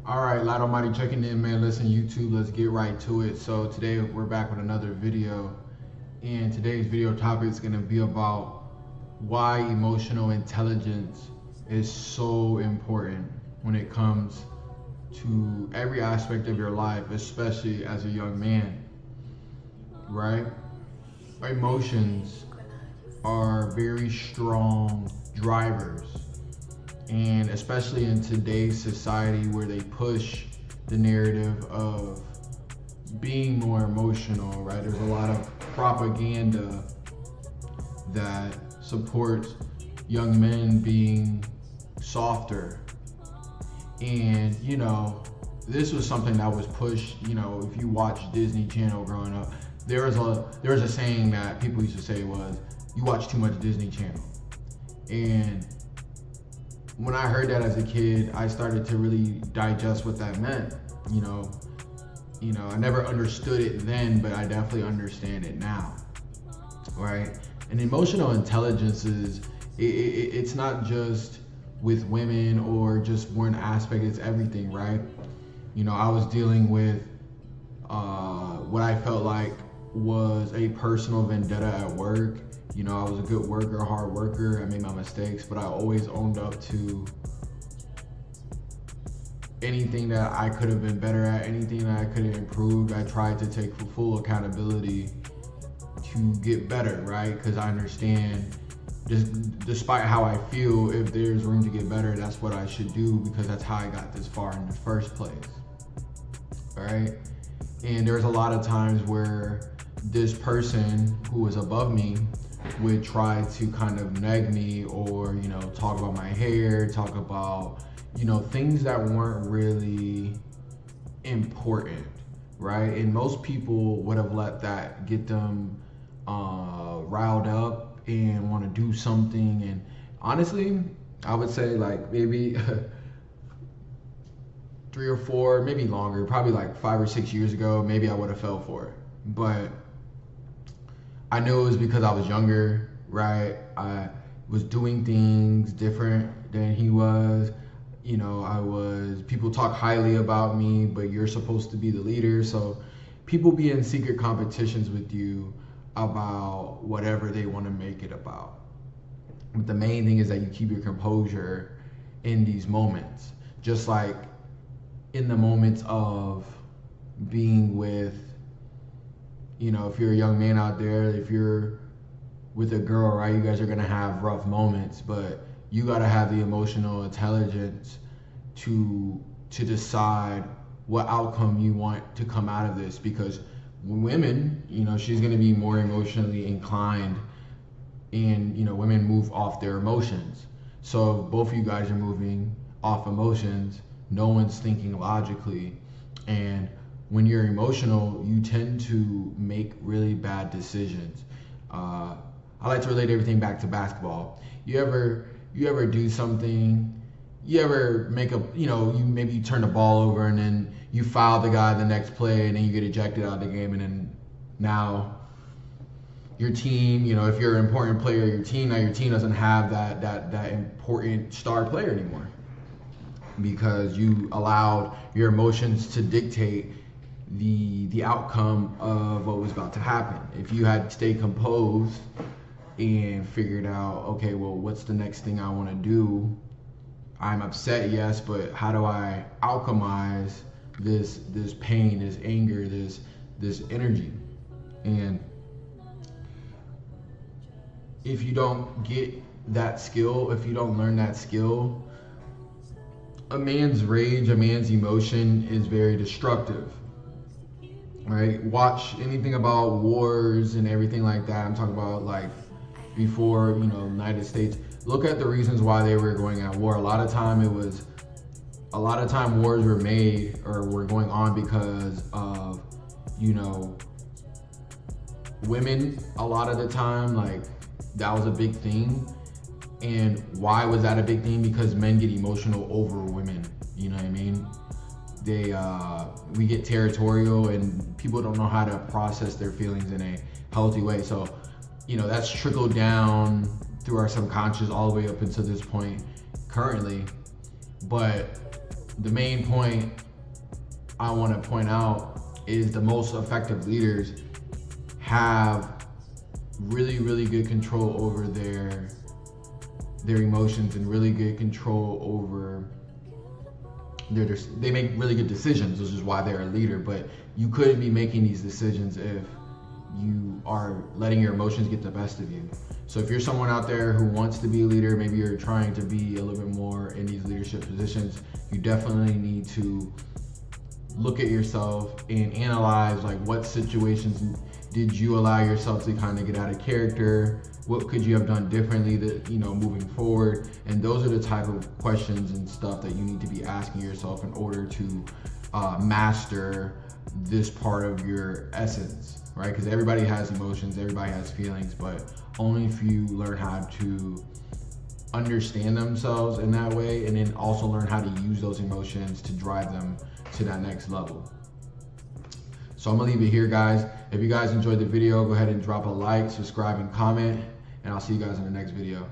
All right, Lite Almighty checking in, man. Listen, YouTube, let's get right to it. So today we're back with another video, and today's video topic is going to be about why emotional intelligence is so important when it comes to every aspect of your life, especially as a young man, right? Our emotions are very strong drivers, and especially in today's society where they push the narrative of being more emotional, right? There's a lot of propaganda that supports young men being softer. And this was something that was pushed. If you watch Disney Channel growing up, there was a saying that people used to say was, you watch too much Disney Channel. And when I heard that as a kid, I started to really digest what that meant. I never understood it then, but I definitely understand it now, right? And emotional intelligence it's not just with women or just one aspect, it's everything, right? I was dealing with what I felt like was a personal vendetta at work. I was a good worker, hard worker. I made my mistakes, but I always owned up to anything that I could have been better at, anything that I could have improved. I tried to take full accountability to get better, right? Because I understand, despite how I feel, if there's room to get better, that's what I should do, because that's how I got this far in the first place, right? And there's a lot of times where this person who was above me would try to kind of neg me, or talk about my hair, talk about things that weren't really important, right? And most people would have let that get them riled up and want to do something. And honestly, I would say like maybe 3 or 4, maybe longer, probably like 5 or 6 years ago, maybe I would have fell for it. But I knew it was because I was younger, right? I was doing things different than he was. People talk highly about me, but you're supposed to be the leader. So people be in secret competitions with you about whatever they want to make it about. But the main thing is that you keep your composure in these moments. Just like in the moments of being with, if you're a young man out there, if you're with a girl, right, you guys are gonna have rough moments, but you gotta have the emotional intelligence to decide what outcome you want to come out of this. Because women, she's gonna be more emotionally inclined, and women move off their emotions. So if both of you guys are moving off emotions, no one's thinking logically. And when you're emotional, you tend to make really bad decisions. I like to relate everything back to basketball. You ever do something, you ever make maybe you turn the ball over and then you foul the guy the next play, and then you get ejected out of the game, and then now your team, if you're an important player, your team doesn't have that important star player anymore, because you allowed your emotions to dictate the outcome of what was about to happen. If you had stayed composed and figured out, okay, well, what's the next thing I want to do? I'm upset, yes, but how do I alchemize this pain, this anger, this energy? And if you don't get that skill, if you don't learn that skill, a man's rage, a man's emotion is very destructive, right? Watch anything about wars and everything like that. I'm talking about like before, United States. Look at the reasons why they were going at war. A lot of time wars were made or were going on because of, women. A lot of the time, like, that was a big thing. And why was that a big thing? Because men get emotional over women. You know what I mean? We get territorial, and people don't know how to process their feelings in a healthy way. So, that's trickled down through our subconscious all the way up until this point currently. But the main point I want to point out is the most effective leaders have really good control over their emotions and really good control over they make really good decisions, which is why they're a leader. But you couldn't be making these decisions if you are letting your emotions get the best of you. So if you're someone out there who wants to be a leader, maybe you're trying to be a little bit more in these leadership positions, you definitely need to look at yourself and analyze, like, what situations did you allow yourself to kind of get out of character? What could you have done differently that, moving forward? And those are the type of questions and stuff that you need to be asking yourself in order to master this part of your essence, right? Because everybody has emotions, everybody has feelings, but only if you learn how to understand themselves in that way, and then also learn how to use those emotions to drive them to that next level. So I'm gonna leave it here, guys. If you guys enjoyed the video, go ahead and drop a like, subscribe, and comment, and I'll see you guys in the next video.